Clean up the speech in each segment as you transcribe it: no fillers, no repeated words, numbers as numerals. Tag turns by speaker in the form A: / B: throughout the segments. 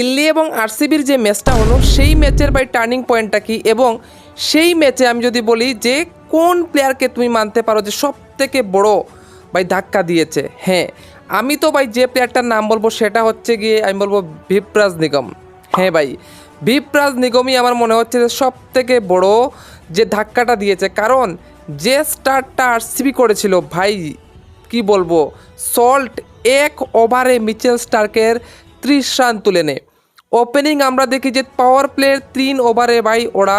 A: দিল্লি এবং আরসিবির যে ম্যাচটা হলো সেই ম্যাচের ভাই টার্নিং পয়েন্টটা কি, এবং সেই ম্যাচে আমি যদি বলি যে কোন প্লেয়ারকে তুমি মানতে পারো যে সব থেকে বড় ভাই ধাক্কা দিয়েছে, হ্যাঁ আমি তো ভাই যে প্লেয়ারটার নাম বলবো সেটা হচ্ছে গিয়ে আমি বলবো ভিপ্রাজ নিগম। হ্যাঁ ভাই, ভিপ্রাজ নিগমই আমার মনে হচ্ছে যে সব থেকে বড় যে ধাক্কাটা দিয়েছে, কারণ যে স্টার্টটা আরসিবি করেছিল ভাই কি বলবো, সল্ট এক ওভারে মিচেল স্টার্কের 30 রান তুলে নেয়। ওপেনিং আমরা দেখি যে পাওয়ার প্লের 3 ওভারে ভাই ওরা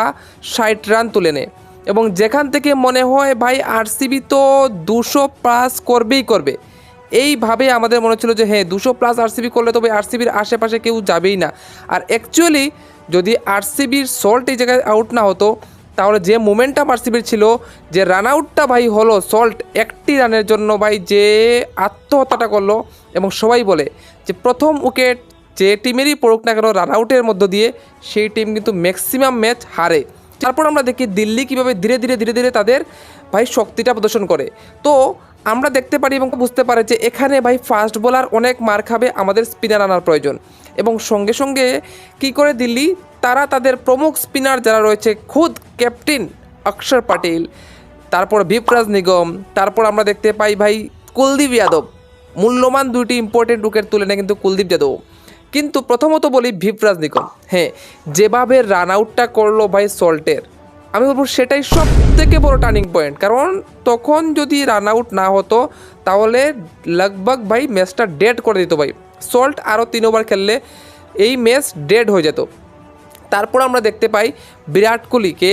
A: 60 রান তুলে নেয়, এবং যেখান থেকে মনে হয় ভাই আরসিবি তো 200+ করবেই করবে। এইভাবে আমাদের মনে হচ্ছিল যে হ্যাঁ 200+ আরসিবি করলে তবে আরসিবির আশেপাশে কেউ যাবেই না। আর অ্যাকচুয়ালি যদি আরসিবির সল্ট এই জায়গায় আউট না হতো, তাহলে যে মোমেন্টাম আরসিবির ছিল, যে রান আউটটা ভাই হলো সল্ট একটি রানের জন্য ভাই যে আত্মহত্যাটা করলো, এবং সবাই বলে যে প্রথম উইকেট যে টিমেরই পড়ুক না কেন রান আউটের মধ্য দিয়ে সেই টিম কিন্তু ম্যাক্সিমাম ম্যাচ হারে। তারপর আমরা দেখি দিল্লি কীভাবে ধীরে ধীরে ধীরে ধীরে তাদের ভাই শক্তিটা প্রদর্শন করে। তো আমরা দেখতে পারি এবং বুঝতে পারি যে এখানে ভাই ফাস্ট বোলার অনেক মার খাবে, আমাদের স্পিনার আনার প্রয়োজন। এবং সঙ্গে সঙ্গে কি করে দিল্লি, তারা তাদের প্রমুখ স্পিনার যারা রয়েছে খুদ ক্যাপ্টেন অক্ষর পাটিল, তারপর ভিপ্রাজ নিগম, তারপর আমরা দেখতে পাই ভাই কুলদীপ যাদব, মূল্যবান দুইটি ইম্পর্টেন্ট উইকেট তুলে নেয় কিন্তু কুলদীপ যাদব। কিন্তু প্রথমত বলি ভিপ্রাজ নিগম, হ্যাঁ যেভাবে রান আউটটা করলো ভাই সল্টের, আমি বলবো সেটাই সব থেকে বড় টার্নিং পয়েন্ট। কারণ তখন যদি রান আউট না হতো তাহলে লগভগ ভাই ম্যাচটা ডেড করে দিত ভাই। সল্ট আরও 3 ওভার খেললে এই ম্যাচ ডেড হয়ে যেত। তারপর আমরা দেখতে পাই বিরাট কোহলিকে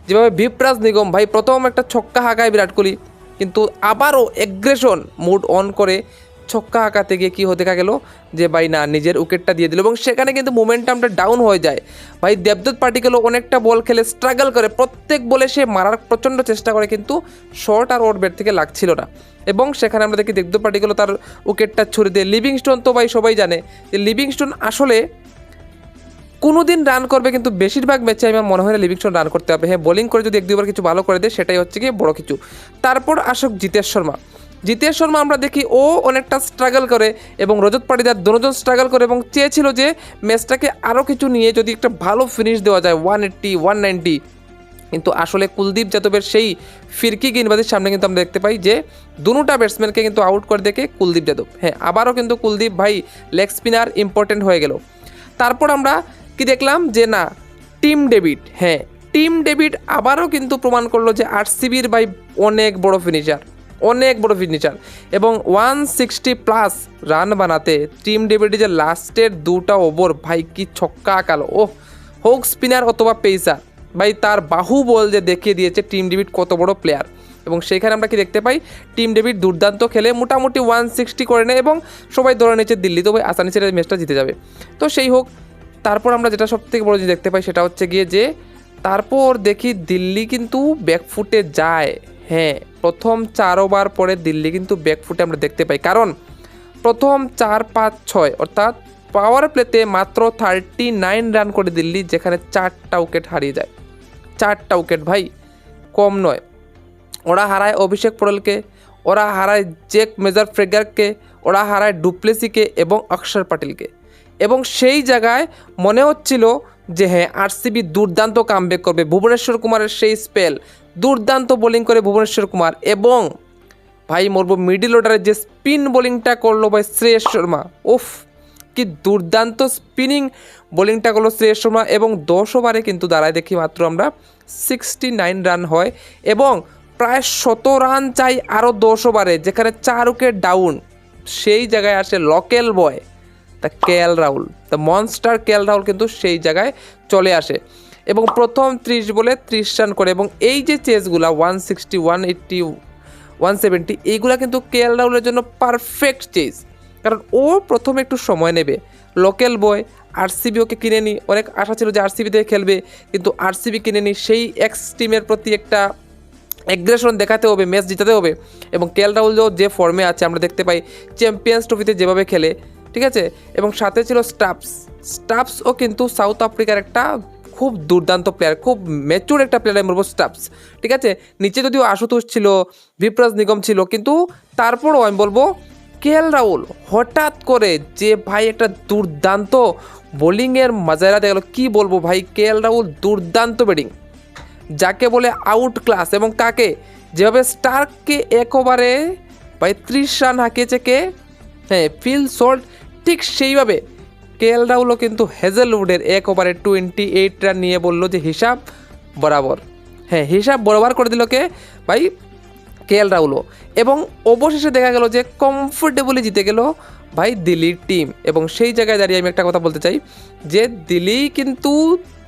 A: যেভাবে ভিপ্রাজ নিগম ভাই প্রথম একটা ছক্কা হাঁকায় বিরাট কোহলি, কিন্তু আবারও অ্যাগ্রেশন মুড অন করে ছক্কা হাঁকাতে গিয়ে কী দেখা গেল যে ভাই না নিজের উইকেটটা দিয়ে দিল, এবং সেখানে কিন্তু মোমেন্টামটা ডাউন হয়ে যায়। ভাই দেবদত্ত পাটিকেলও অনেকটা বল খেলে স্ট্রাগল করে, প্রত্যেক বলে সে মারার প্রচণ্ড চেষ্টা করে, কিন্তু শর্ট আর ওর ব্যাট থেকে লাগছিল না, এবং সেখানে আমরা দেখি দেবদত্ত পাটিকেলও তার উইকেটটা ছুড়ে দিয়ে লিভিংস্টোন, তো ভাই সবাই জানে যে লিভিংস্টোন আসলে কোনো দিন রান করবে, কিন্তু বেশিরভাগ ম্যাচে আমার মনে হয় না লিভিংস্টোন রান করতে হবে। হ্যাঁ বোলিং করে যদি 1-2 বার কিছু ভালো করে দেয় সেটাই হচ্ছে কি বড় কিছু। তারপর আসুক জিতেশ শর্মা। জিতেশ শর্মা আমরা দেখি ও অনেকটা স্ট্রাগল করে, এবং রজত পাটিদার দুজন স্ট্রাগল করে, এবং চেয়েছিল যে ম্যাচটাকে আরও কিছু নিয়ে যদি একটা ভালো ফিনিশ দেওয়া যায় 180 190, কিন্তু আসলে কুলদীপ যাদবের সেই ফিরকি গেইনবাজির সামনে কিন্তু আমরা দেখতে পাই যে দুটা ব্যাটসম্যানকে কিন্তু আউট করে দেখে কুলদীপ যাদব। হ্যাঁ আবারও কিন্তু কুলদীপ ভাই লেগ স্পিনার ইম্পর্টেন্ট হয়ে গেল। তারপর আমরা কি দেখলাম যে না টিম ডেভিড, হ্যাঁ টিম ডেভিড আবারও কিন্তু প্রমাণ করলো যে আরসিবির ভাই অনেক বড় ফিনিশার, অনেক বড় ফিনিশার, এবং 160+ রান বানাতে টিম ডেভিডের যে লাস্টের 2টা ওভার ভাই কি ছক্কা আঁকালো, ও হোক স্পিনার অথবা পেসার ভাই তার বাহুবল যে দেখিয়ে দিয়েছে টিম ডেভিড কত বড় প্লেয়ার। এবং সেইখানে আমরা কি দেখতে পাই টিম ডেভিড দুর্দান্ত খেলে মোটামুটি 160 করে নেয়, এবং সবাই ধরে নিয়েছে দিল্লি তো ভাই আসানি ছেড়ে ম্যাচটা জিতে যাবে। তো সেই হোক, তারপর আমরা যেটা সবথেকে বড় জিনিস দেখতে পাই সেটা হচ্ছে গিয়ে যে তারপর দেখি দিল্লি কিন্তু ব্যাকফুটে যায়। হ্যাঁ প্রথম 4 ওভার পরে দিল্লি কিন্তু ব্যাকফুটে আমরা দেখতে পাই, কারণ প্রথম 4-5-6 অর্থাৎ পাওয়ার প্লেতে মাত্র 39 রান করে দিল্লি, যেখানে 4টা উইকেট হারিয়ে যায়। 4টা উইকেট ভাই কম নয়। ওরা হারায় অভিষেক পোড়েলকে, ওরা হারায় জেক মেজর ফ্রেগারকে, ওরা হারায় ডুপ্লেসিকে এবং অক্ষর পাটিলকে, এবং সেই জায়গায় মনে হচ্ছিল যে হ্যাঁ আরসিবি দুর্দান্ত কামব্যাক করবে। ভুবনেশ্বর কুমারের সেই স্পেল, দুর্দান্ত বোলিং করে ভুবনেশ্বর কুমার, এবং ভাই মরবো মিডিল অর্ডারের যে স্পিন বোলিংটা করলো ভাই শ্রেয়স শর্মা, উফ কি দুর্দান্ত স্পিনিং বোলিংটা করলো শ্রেয়স শর্মা, এবং 10 ওভারে কিন্তু দাঁড়ায় দেখি মাত্র আমরা 69 রান হয়, এবং প্রায় 100 রান চাই আরও 10 ওভারে, যেখানে 4 উইকেট ডাউন। সেই জায়গায় আসে local boy the KL Rahul, the monster KL Rahul কিন্তু সেই জায়গায় চলে আসে, এবং প্রথম 30 বলে 30 রান করে, এবং এই যে চেসগুলা 160 180 170 এইগুলা কিন্তু কেএল রাহুলের জন্য পারফেক্ট চেস, কারণ ও প্রথমে একটু সময় নেবে। লোকাল বয়, আরসিবি ওকে কিনে নি, অনেক আশা ছিল যে আরসিবি থেকে খেলবে, কিন্তু আরসিবি কিনে নি, সেই এক্স টিমের প্রতি একটা অ্যাগ্রেশন দেখাতে হবে, ম্যাচ জিতাতে হবে। এবং কেএল রাহুল যে ফর্মে আছে আমরা দেখতে পাই চ্যাম্পিয়ন্স ট্রফিতে যেভাবে খেলে, ঠিক আছে, এবং সাথে ছিল স্টাফসও কিন্তু সাউথ আফ্রিকার একটা খুব দুর্দান্ত প্লেয়ার, খুব ম্যাচুর একটা প্লেয়ার আমি বলবো স্টাফস, ঠিক আছে। নিচে যদিও আশুতোষ ছিল, ভিপ্রাজ নিগম ছিল, কিন্তু তারপরও আমি বলবো কেএল রাহুল হঠাৎ করে যে ভাই একটা দুর্দান্ত বোলিংয়ের মজারা দেখলো, কী বলবো ভাই, কেএল রাহুল দুর্দান্ত ব্যাটিং, যাকে বলে আউট ক্লাস। এবং কাকে, যেভাবে স্টার্ককে 1 ওভারে ভাই 30 রান হাঁকিয়েছে কে, হ্যাঁ ফিল সল্ট, ঠিক সেইভাবে কেএল রাহুলও কিন্তু হেজেলউডের 1 ওভারে 28 রান নিয়ে বললো যে হিসাব বরাবর। হ্যাঁ হিসাব বরাবর করে দিল কে ভাই, কেএল রাহুলও। এবং অবশেষে দেখা গেল যে কমফোর্টেবলি জিতে গেল ভাই দিল্লির টিম। এবং সেই জায়গায় দাঁড়িয়ে আমি একটা কথা বলতে চাই যে দিল্লি কিন্তু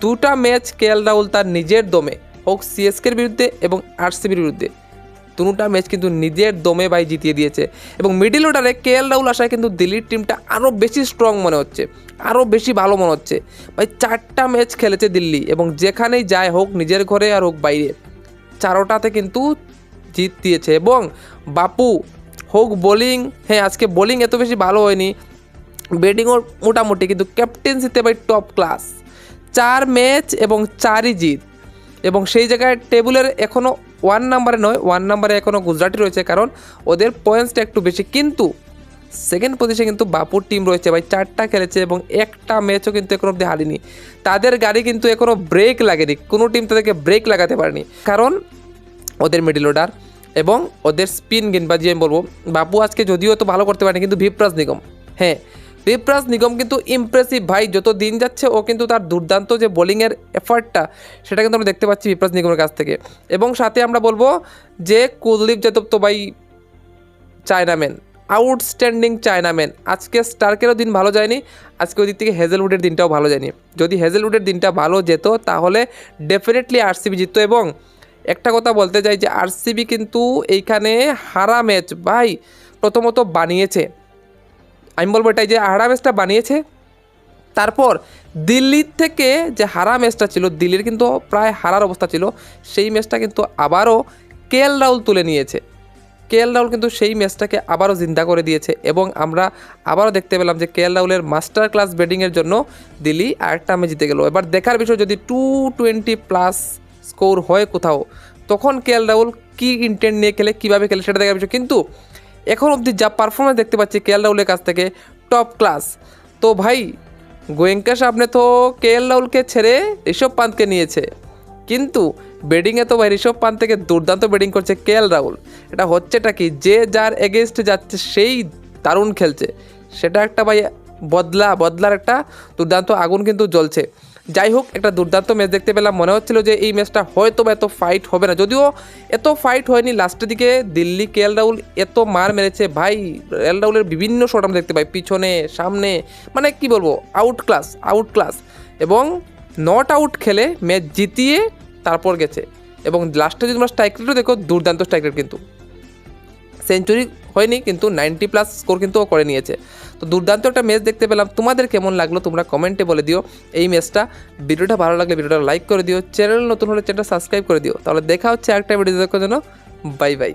A: 2টা ম্যাচ কেএল রাহুল তার নিজের দমে, হোক সিএসকের বিরুদ্ধে এবং আরসিবির বিরুদ্ধে, 2টা ম্যাচ কিন্তু নিজের দমে ভাই জিতিয়ে দিয়েছে। এবং মিডিল অর্ডারে কেএল রাহুল আসায় কিন্তু দিল্লির টিমটা আরও বেশি স্ট্রং মনে হচ্ছে, আরও বেশি ভালো মনে হচ্ছে ভাই। 4টা ম্যাচ খেলেছে দিল্লি, এবং যেখানেই যায়, হোক নিজের ঘরে আর হোক বাইরে, 4টাতে কিন্তু জিত দিয়েছে। এবং বাপু হোক বোলিং, হ্যাঁ আজকে বোলিং এত বেশি ভালো হয়নি, ব্যাটিংও মোটামুটি, কিন্তু ক্যাপ্টেন্সিতে ভাই টপ ক্লাস। 4 ম্যাচ এবং 4ই জিত। এবং সেই জায়গায় টেবিলের এখনও 1 নাম্বারে নয়, 1 নাম্বারে এখনও গুজরাটি রয়েছে, কারণ ওদের পয়েন্টসটা একটু বেশি। কিন্তু সেকেন্ড পজিশনে কিন্তু বাপুর টিম রয়েছে ভাই, 4টা খেলেছে এবং একটা ম্যাচও কিন্তু এখনো অব্দি হারিনি। তাদের গাড়ি কিন্তু এখনও ব্রেক লাগেনি, কোনো টিম তাদেরকে ব্রেক লাগাতে পারেনি, কারণ ওদের মিডল অর্ডার এবং ওদের স্পিন গেমবাজি। আমি বলবো বাপু আজকে যদিও তো ভালো করতে পারেনি, কিন্তু ভিপ্রাজ নিগম, হ্যাঁ ভিপ্রাজ নিগম কিন্তু ইমপ্রেসিভ ভাই। যত দিন যাচ্ছে ও কিন্তু তার দুর্দান্ত যে বোলিংয়ের এফার্টটা, সেটা কিন্তু আমরা দেখতে পাচ্ছি ভিপ্রাজ নিগমের কাছ থেকে। এবং সাথে আমরা বলবো যে কুলদীপ যাদব তো ভাই চায়নাম্যান, আউটস্ট্যান্ডিং চায়নাম্যান। আজকে স্টার্কেরও দিন ভালো যায়নি, আজকে ওই দিক থেকে হেজেলউডের দিনটাও ভালো যায়নি। যদি হেজেলউডের দিনটা ভালো যেত তাহলে ডেফিনেটলি আরসিবি জিতত। এবং একটা কথা বলতে চাই যে আরসিবি কিন্তু এইখানে হারা ম্যাচ ভাই প্রথমত বানিয়েছে, আমি বলবো এটাই যে হারা ম্যাচটা বানিয়েছে। তারপর দিল্লির থেকে যে হারা ম্যাচটা ছিল, দিল্লির কিন্তু প্রায় হারার অবস্থা ছিল, সেই ম্যাচটা কিন্তু আবারও কেএল রাহুল তুলে নিয়েছে। কেএল রাহুল কিন্তু সেই ম্যাচটাকে আবারও জিন্দা করে দিয়েছে। এবং আমরা আবারও দেখতে পেলাম যে কেএল রাহুলের মাস্টার ক্লাস ব্যাটিংয়ের জন্য দিল্লি আরেকটা ম্যাচ জিতে গেল। এবার দেখার বিষয়, যদি 220+ স্কোর হয় কোথাও, তখন কেএল রাহুল কী ইন্টেন্ট নিয়ে খেলে, কীভাবে খেলে, সেটা দেখার বিষয়। কিন্তু এখন অবধি যা পারফরমেন্স দেখতে পাচ্ছি কেএল রাহুলের কাছ থেকে, টপ ক্লাস। তো ভাই গোয়েঙ্কা সামনে তো কেএল রাহুলকে ছেড়ে ঋষভ পান্তকে নিয়েছে, কিন্তু ব্যাটিংয়ে তো ভাই ঋষভ পান্ত থেকে দুর্দান্ত ব্যাটিং করছে কেএল রাহুল। এটা হচ্ছেটা কি, যে যার এগেনস্টে যাচ্ছে সেই দারুণ খেলছে, সেটা একটা ভাই বদলার একটা দুর্দান্ত আগুন কিন্তু জ্বলছে। যাই হোক, একটা দুর্দান্ত ম্যাচ দেখতে পেলাম। মনে হচ্ছিল যে এই ম্যাচটা হয়তো বা এত ফাইট হবে না, যদিও এত ফাইট হয়নি। লাস্টের দিকে দিল্লি কেএল রাহুল এত মার মেরেছে ভাই, কেএল রাহুলের বিভিন্ন শট আমরা দেখতে পাই, পিছনে সামনে, মানে কি বলবো, আউট ক্লাস। এবং নট আউট খেলে ম্যাচ জিতিয়ে তারপর গেছে। এবং লাস্টে যদি তোমরা স্ট্রাইক রেটও দেখো, দুর্দান্ত স্ট্রাইক রেট, কিন্তু সেঞ্চুরি হয়নি, কিন্তু 90+ স্কোর কিন্তু ও করে নিয়েছে। তো দুর্দান্ত একটা ম্যাচ দেখতে পেলাম। তোমাদের কেমন লাগলো তোমরা কমেন্টে বলে দিও এই ম্যাচটা। ভিডিওটা ভালো লাগলে ভিডিওটা লাইক করে দিও, চ্যানেল নতুন হলে চ্যানেলটা সাবস্ক্রাইব করে দিও। তাহলে দেখা হচ্ছে একটা ভিডিও দেখার জন্য। Bye bye.